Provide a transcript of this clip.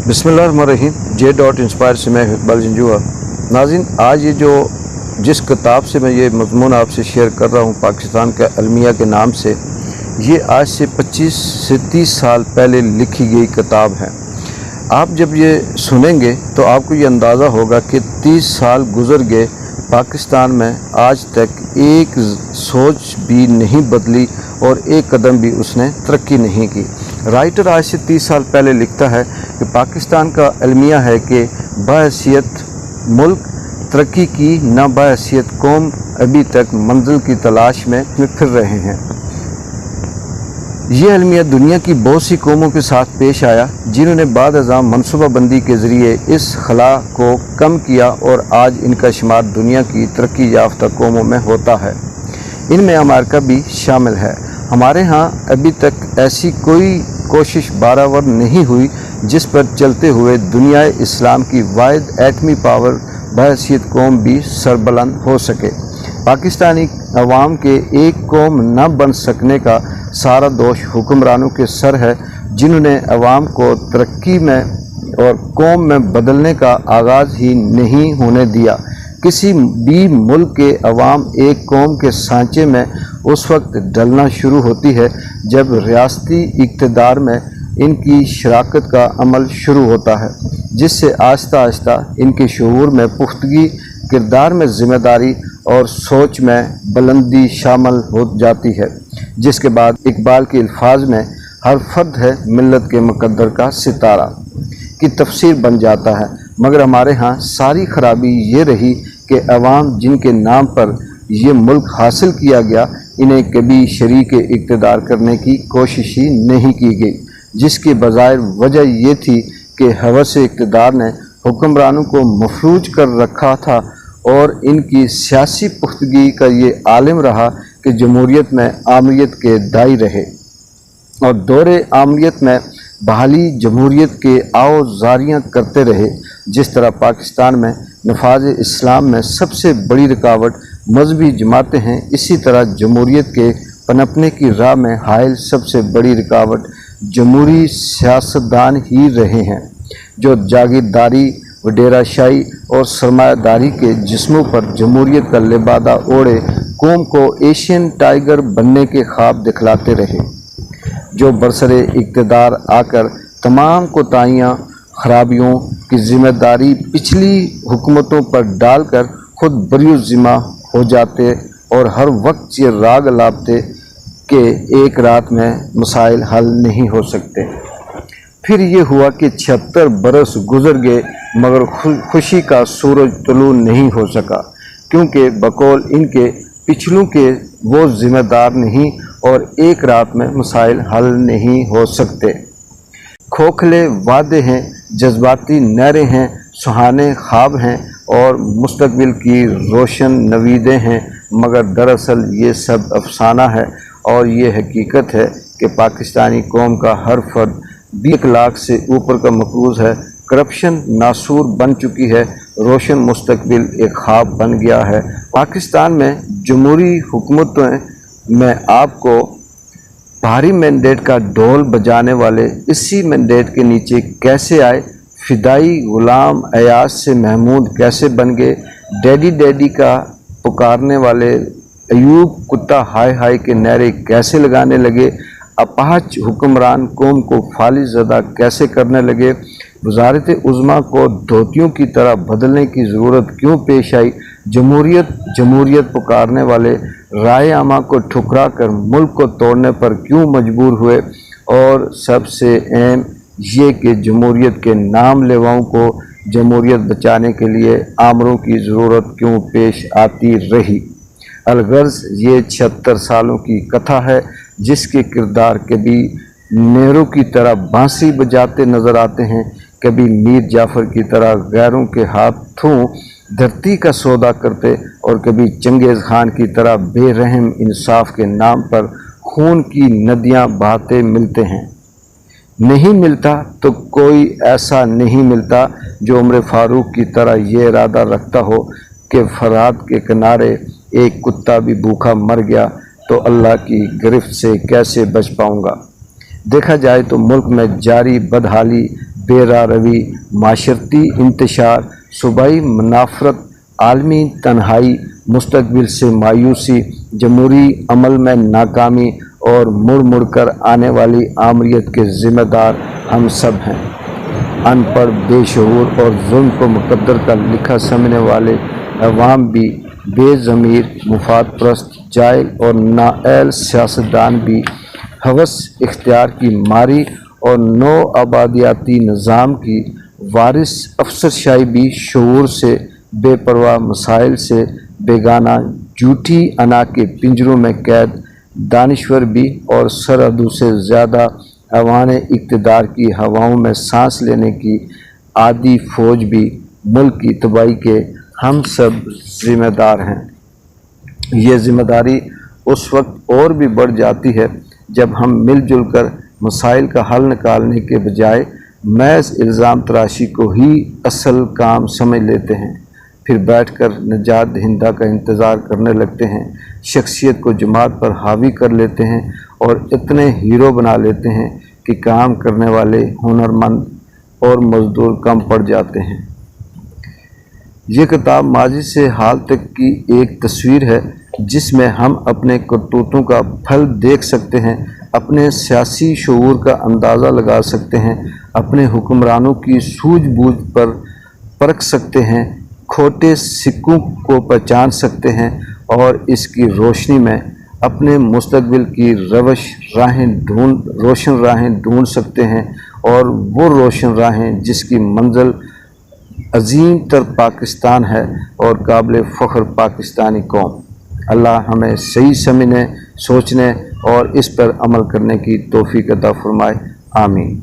बिस्मिल्लाहिर्रहमानिर्रहीम। J.Inspire से मैं इकबाल जंजुआ। नाज़रीन, आज ये जो जिस किताब से मैं ये मज़मून आपसे शेयर कर रहा हूँ, पाकिस्तान का अलमिया के नाम से, ये आज से 25 से 30 साल पहले लिखी गई किताब है। आप जब ये सुनेंगे तो आपको ये अंदाज़ा होगा कि 30 साल गुज़र गए, पाकिस्तान में आज तक एक सोच भी नहीं बदली और एक कदम भी उसने तरक्की नहीं की। राइटर आज से 30 साल पहले लिखता है कि पाकिस्तान का अलमिया है कि बहैसियत मुल्क तरक्की की, न बहैसियत कौम अभी तक मंजिल की तलाश में फिर रहे हैं। ये अलमिया दुनिया की बहुत सी कौमों के साथ पेश आया, जिन्होंने बाद अज़ां मनसूबा बंदी के ज़रिए इस खला को कम किया और आज इनका शुमार दुनिया की तरक्की याफ्ता कौमों में होता है। इनमें अमेरिका भी शामिल है। हमारे यहाँ अभी तक ऐसी कोई कोशिश बारावर नहीं हुई जिस पर चलते हुए दुनिया इस्लाम की वाहिद एटमी पावर बहैसियत कौम भी सरबलंद हो सके। पाकिस्तानी अवाम के एक कौम न बन सकने का सारा दोष हुक्मरानों के सर है, जिन्होंने अवाम को तरक्की में और कौम में बदलने का आगाज़ ही नहीं होने दिया। किसी भी मुल्क के अवाम एक कौम के सांचे में उस वक्त ढलना शुरू होती है जब रियासती इक़्तिदार में इनकी शराकत का अमल शुरू होता है, जिससे आहिस्ता आहिस्ता इनके शऊर में पुख्तगी, किरदार में ज़िम्मेदारी और सोच में बुलंदी शामिल हो जाती है, जिसके बाद इकबाल के अल्फाज में हर फर्द है मिल्लत के मुकद्दर का सितारा की तफसीर बन जाता है। मगर हमारे यहाँ सारी खराबी ये रही कि अवाम जिनके नाम पर ये मुल्क हासिल किया गया, इन्हें कभी शरीक इक़्तिदार करने की कोशिश ही नहीं की गई, जिसकी बज़ाहिर वजह ये थी कि हवस इक़्तिदार ने हुक्मरानों को मफलूज कर रखा था और इनकी सियासी पुख्तगी का ये आलिम रहा कि जमहूरियत में आमरीत के दाई रहे और दौरे आमरीत में बहाली जमहूरियत के आओ जारियाँ करते रहे। जिस तरह पाकिस्तान में नफाज इस्लाम में सबसे बड़ी रुकावट मजहबी जमातें हैं, इसी तरह जमहूरियत के पनपने की राह में हायल सबसे बड़ी रुकावट जमहूरी सियासतदान ही रहे हैं, जो जागीरदारी, वडेराशाही और सरमायादारी के जिस्मों पर जमहूरियत का लिबादा ओढ़े कौम को एशियन टाइगर बनने के ख्वाब दिखलाते रहे, जो बरसरे इक़्तिदार आकर तमाम कोताहियाँ, खराबियों की ज़िम्मेदारी पिछली हुकूमतों पर डालकर खुद बरियो ज़िम्मा हो जाते और हर वक्त ये राग लापते कि एक रात में मसाइल हल नहीं हो सकते। फिर ये हुआ कि 76 बरस गुजर गए मगर खुशी का सूरज तुलू नहीं हो सका, क्योंकि बकौल इनके पिछलों के वो ज़िम्मेदार नहीं और एक रात में मसाइल हल नहीं हो सकते। खोखले वादे हैं, जज्बाती नहरें हैं, सुहाने ख्वाब हैं और मुस्तकबिल की रोशन नवीदें हैं, मगर दरअसल ये सब अफसाना है और ये हकीकत है कि पाकिस्तानी कौम का हर फर्द 20 लाख से ऊपर का मकरूज़ है। करप्शन नासूर बन चुकी है, रोशन मुस्तकबिल एक ख्वाब बन गया है। पाकिस्तान में जमहूरी हुकूमतों में आपको भारी मैंडेट का ढोल बजाने वाले इसी मैंडेट के नीचे कैसे आए, फिदाई गुलाम अयाज से महमूद कैसे बन गए, डैडी डैडी का पुकारने वाले अयूब कुत्ता हाय हाय के नारे कैसे लगाने लगे, अपाहज हुक्मरान कौम को फाली ज़दा कैसे करने लगे, वज़ारत उज़्मा को धोतियों की तरह बदलने की ज़रूरत क्यों पेश आई, जमहूरियत जमहूरियत पुकारने वाले राय आमा को ठुकरा कर मुल्क को तोड़ने पर क्यों मजबूर हुए, और सबसे अहम ये कि जमहूरियत के नाम लेवाओं को जमहूरियत बचाने के लिए आमरों की ज़रूरत क्यों पेश आती रही। अलगर्ज़ ये 76 सालों की कथा है, जिसके किरदार कभी नेहरू की तरह बांसी बजाते नज़र आते हैं, कभी मीर जाफ़र की तरह गैरों के हाथों धरती का सौदा करते और कभी चंगेज़ खान की तरह बेरहम इंसाफ के नाम पर खून की नदियां बहाते मिलते हैं। नहीं मिलता तो कोई ऐसा नहीं मिलता जो उमर फारूक की तरह ये इरादा रखता हो कि फरात के किनारे एक कुत्ता भी भूखा मर गया तो अल्लाह की गिरफ्त से कैसे बच पाऊंगा। देखा जाए तो मुल्क में जारी बदहाली, बेरा रवी, माशरती इंतशार, सूबाई मुनाफरत, आलमी तन्हाई, मुस्तकबिल से मायूसी, जमहूरी अमल में नाकामी और मुड़ मुड़ कर आने वाली आमरीत के ज़िम्मेदार हम सब हैं। अनपढ़, बेशऊर और जुल्म को मुकद्दर का लिखा समझने वाले अवाम भी, बेज़मीर, मुफाद परस्त, जाहिल और नाअहल सियासतदान भी, हवस इख्तियार की मारी और नौ आबादियाती निज़ाम की वारिस अफसरशाही भी शऊर से बेपरवाह, मसाइल से बेगाना, झूठी अना के पिंजरों में कैद दानिश्वर भी और सरहदों से ज़्यादा अवान इक़्तिदार की हवाओं में सांस लेने की आदी फ़ौज भी मुल्क की तबाही के हम सब ज़िम्मेदार हैं। ये ज़िम्मेदारी उस वक्त और भी बढ़ जाती है जब हम मिलजुल कर मसाइल का हल निकालने के बजाय महज इल्ज़ाम तराशी को ही असल काम समझ लेते हैं, फिर बैठकर निजात दहिंदा का इंतज़ार करने लगते हैं, शख्सियत को जमात पर हावी कर लेते हैं और इतने हीरो बना लेते हैं कि काम करने वाले हुनरमंद और मज़दूर कम पड़ जाते हैं। ये किताब माजी से हाल तक की एक तस्वीर है जिसमें हम अपने करतूतों का फल देख सकते हैं, अपने सियासी शऊर का अंदाज़ा लगा सकते हैं, अपने हुक्मरानों की सूझबूझ पर परख सकते हैं, खोटे सिक्कों को पहचान सकते हैं और इसकी रोशनी में अपने मुस्तकबिल की रोशन राहें ढूंढ सकते हैं, और वो रोशन राहें जिसकी मंजिल अजीम तर पाकिस्तान है और काबिल फ़ख्र पाकिस्तानी कौम। अल्लाह हमें सही समझने, सोचने और इस पर अमल करने की तौफीक अता फरमाए। आमीन।